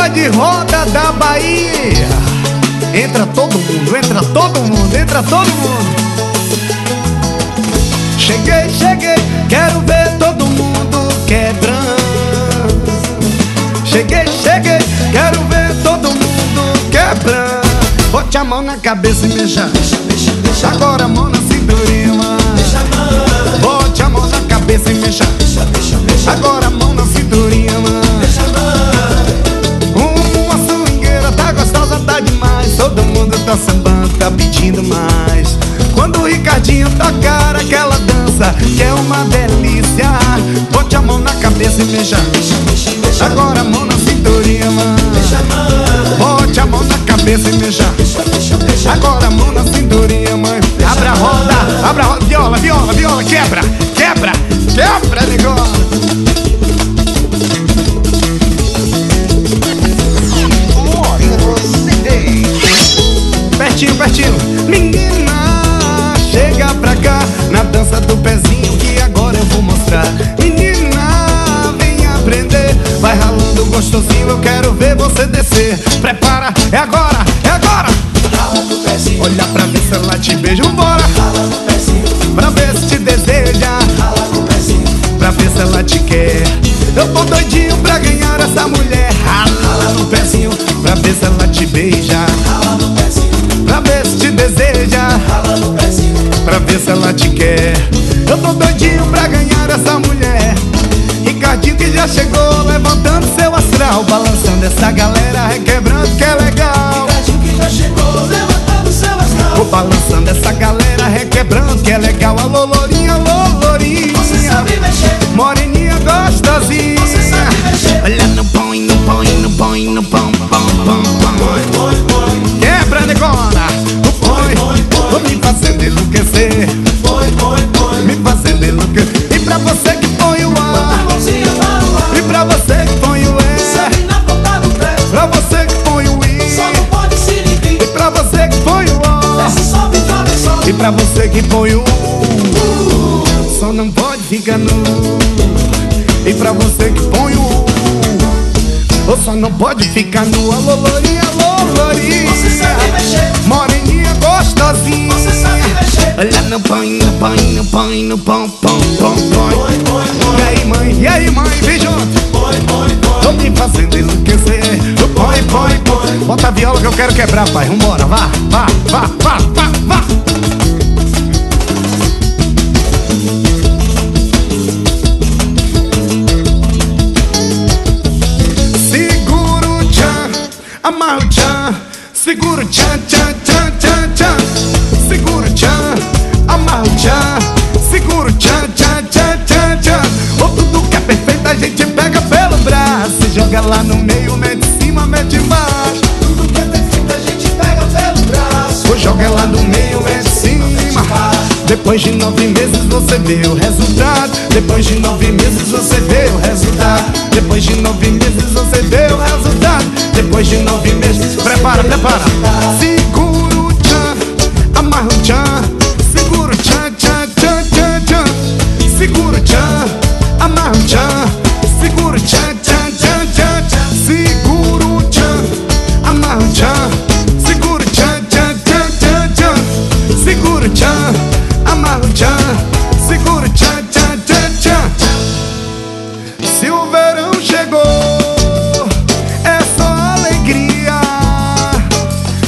de roda da Bahia. Entra todo mundo, entra todo mundo, entra todo mundo. Cheguei, cheguei, quero ver todo mundo quebrando. Cheguei, cheguei, quero ver todo mundo quebrando. Bote a mão na cabeça e mexa, mexa. Agora a mão na cinturinha, mano. Bote a mão na cabeça e mexa, mexa. Agora a mão na cinturinha, mano. Uma swingueira tá gostosa, tá demais. Todo mundo tá sambando, tá pedindo mais. Quando o Ricardinho tocar aquela dança, que é uma delícia. Bote a mão na cabeça e mexa, mexa. Agora a mão na cinturinha, mano. Bote a mão na cabeça e mexa, mexa. Agora a mão na cinturinha, mãe. Abra a roda, viola, viola, viola. Quebra, quebra, quebra, negócio. Pertinho, pertinho. Menina, chega pra cá na dança do pezinho que agora eu vou mostrar. Menina, vem aprender. Vai ralando gostosinho, eu quero ver você descer. Prepara, é agora, é agora. Rala no pezinho. Olha pra ver se ela te beija, vambora. Rala no pezinho. Pra ver se te deseja. Rala no pezinho. Pra ver se ela te quer. Eu tô doidinho pra ganhar essa mulher. Rala no pezinho. Pra ver se ela te beija. Rala no pezinho. Pra ver se te deseja. Rala no pezinho. Pra ver se ela te quer. Eu tô doidinho pra ganhar essa mulher. Ricardinho que já chegou, levantando seu astral, balançando essa galera, requebrando que é legal. Ricardinho que já chegou, levantando seu astral. Vou balançando essa galera, requebrando que é legal. Alô, lourinha, alô, lourinha. Você sabe mexer. Moreninha gostosinha. Você sabe mexer. Olha no põe, no põe, no põe, no pão, pão, pão, pão. Quebra, negona. No põe, vou me fazendo enlouquecer. Me fazendo enlouquecer. E pra você que põe o ar. E pra você que põe o E. Pra você que põe o I. E pra você que põe o O. E pra você que põe o só não pode ficar nu. E pra você que põe o ou só não pode ficar nu. Alô, lourinha, alô, lourinha. Você sabe mexer. Moreninha gostosinha. Você sabe mexer. Olha no põe, no põe, no põe, no pão, pão, pão, pão. E aí, mãe, vem junto. Tô me fazendo enlouquecer. Põe, põe, põe. Bota a viola que eu quero quebrar, pai. Vambora, vá, vá, vá, vá, vá, vá. Segura o tchan, amarra o tchan. Segura o tchan, tchan, tchan, tchan, tchan. Segura o tchan, amarra o tchan. Segura o tchan, tchan, tchan, tchan, tchan. Ou tudo que é perfeito a gente pega pelo braço e joga lá no meio, mete em cima, mete embaixo. Tudo que é perfeito a gente pega pelo braço. Ou joga lá no meio, mete em cima. Depois de 9 meses você vê o resultado. Depois de 9 meses você vê o resultado. Depois de 9 meses você vê o resultado. Depois de 9 meses, prepara, prepara. Segura o tchan, amarra o tchan. Segura o tchan, tchan, tchan, tchan, tchan. Segura o tchan, amarra o tchan. Segura o tchan, tchan, tchan, tchan, tchan. Segura o tchan, amarra o tchan. Segura o tchan, tchan, tchan, tchan, tchan. Segura o tchan, amarra o tchan. Segura o tchan, tchan, tchan, tchan. Se o verão chegou, é só alegria.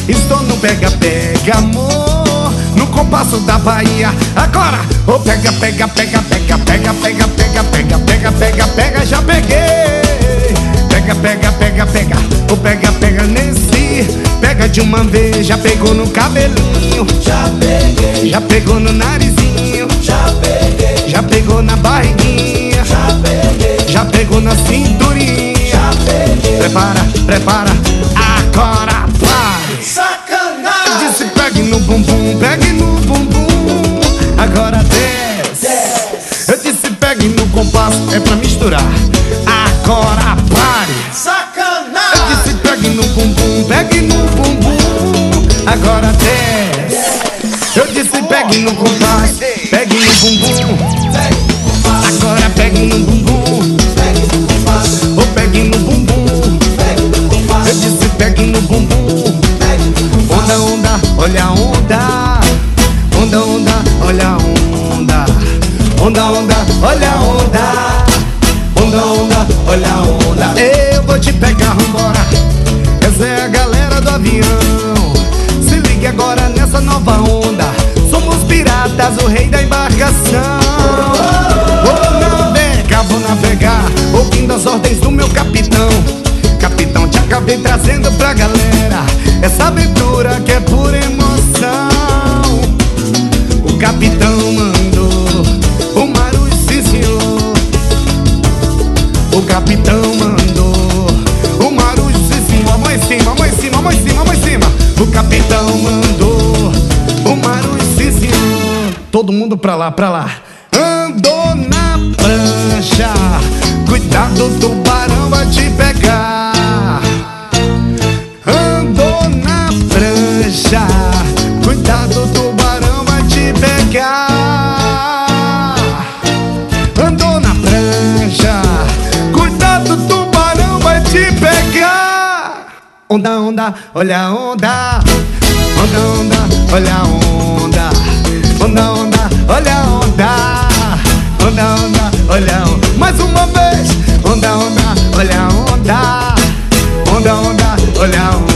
Estou no pega-pega, amor, no compasso da Bahia. Agora, oh, pega, pega, pega, pega, pega, pega, pega, pega, pega, pega, pega, já peguei. Pega, pega, pega, pega, oh, pega, pega nesse. Pega de uma vez, já pegou no cabelinho. Já peguei. Já pegou no narizinho. Já peguei. Já pegou na barriguinha. Já peguei. Já pegou na cinturinha. Já peguei. Prepara, prepara, agora vai. Sacanagem. Eu disse pegue no bumbum, pegue no bumbum. Agora desce. Eu disse pegue no compasso, é pra misturar. Agora pare. Sacanagem. Eu disse pegue no bumbum, pegue no bumbum. Agora desce. Eu disse pegue no compasso, pegue no bumbum. Agora pegue no bumbum. Ou pegue no bumbum. pegar, vambora. Essa é a galera do avião. Se ligue agora nessa nova onda. Somos piratas, o rei da embarcação. Vou navegar, ouvindo as ordens do meu capitão. Capitão Tchaca vem trazendo pra galera essa aventura que é pura emoção. O capitão mandou o Marujo, sim senhor. O capitão mandou o Marujo, sim senhor. Mão em cima, mão em cima, mão em cima, mão em cima. O capitão mandou o Marujo, sim senhor. Todo mundo pra lá, pra lá. Andou na prancha, cuidado, o tubarão vai te pegar. Andou na prancha, cuidado, o tubarão vai te pegar. Andou na prancha, cuidado, o tubarão vai te pegar. Onda, onda, olha a onda. Onda, onda, olha a onda. Onda, onda, olha a onda. Onda, onda, olha a onda. Mais uma vez. Onda, onda, olha a onda. Onda, onda, olha a onda.